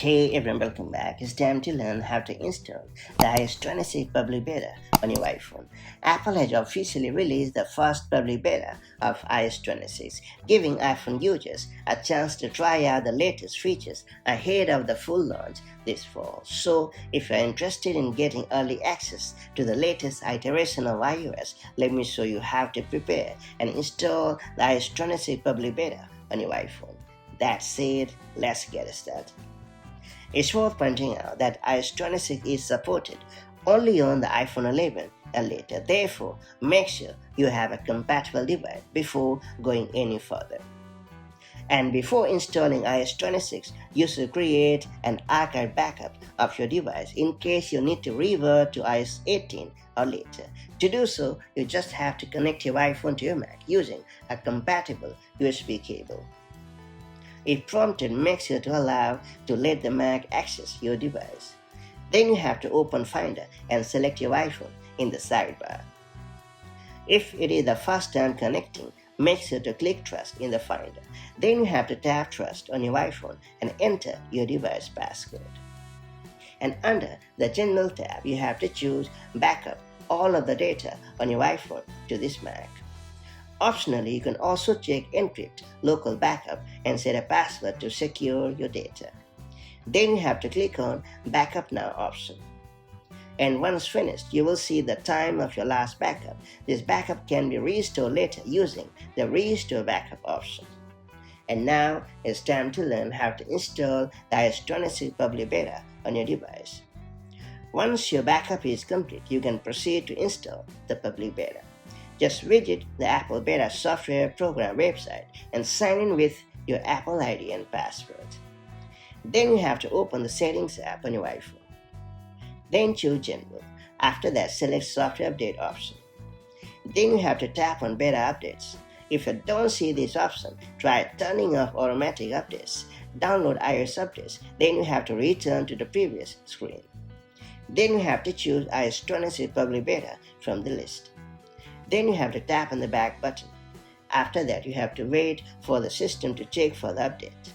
Hey everyone, welcome back. It's time to learn how to install the iOS 26 public beta on your iPhone. Apple has officially released the first public beta of iOS 26, giving iPhone users a chance to try out the latest features ahead of the full launch this fall. So, if you're interested in getting early access to the latest iteration of iOS, let me show you how to prepare and install the iOS 26 public beta on your iPhone. That said, let's get started. It's worth pointing out that iOS 26 is supported only on the iPhone 11 and later. Therefore, make sure you have a compatible device before going any further. And before installing iOS 26, you should create an archive backup of your device in case you need to revert to iOS 18 or later. To do so, you just have to connect your iPhone to your Mac using a compatible USB cable. If prompted, make sure to allow to let the Mac access your device. Then you have to open Finder and select your iPhone in the sidebar. If it is the first time connecting, make sure to click Trust in the Finder. Then you have to tap Trust on your iPhone and enter your device passcode. And under the General tab, you have to choose Backup all of the data on your iPhone to this Mac. Optionally, you can also check Encrypt Local Backup and set a password to secure your data. Then you have to click on Backup Now option. And once finished, you will see the time of your last backup. This backup can be restored later using the Restore Backup option. And now it's time to learn how to install the iOS 26 public beta on your device. Once your backup is complete, you can proceed to install the public beta. Just visit the Apple Beta Software Program website and sign in with your Apple ID and password. Then you have to open the Settings app on your iPhone. Then choose General. After that, select Software Update option. Then you have to tap on Beta Updates. If you don't see this option, try turning off automatic updates. Download iOS updates. Then you have to return to the previous screen. Then you have to choose iOS 26 Public Beta from the list. Then you have to tap on the back button. After that, you have to wait for the system to check for the update.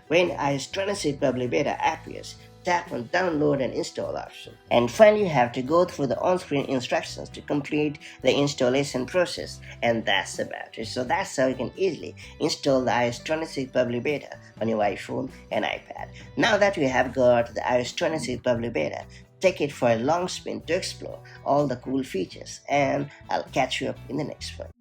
When iOS 26 Public Beta appears, tap on Download and Install option. And finally, you have to go through the on-screen instructions to complete the installation process, and that's about it. So that's how you can easily install the iOS 26 Public Beta on your iPhone and iPad. Now that we have got the iOS 26 Public Beta, take it for a long spin to explore all the cool features, and I'll catch you up in the next one.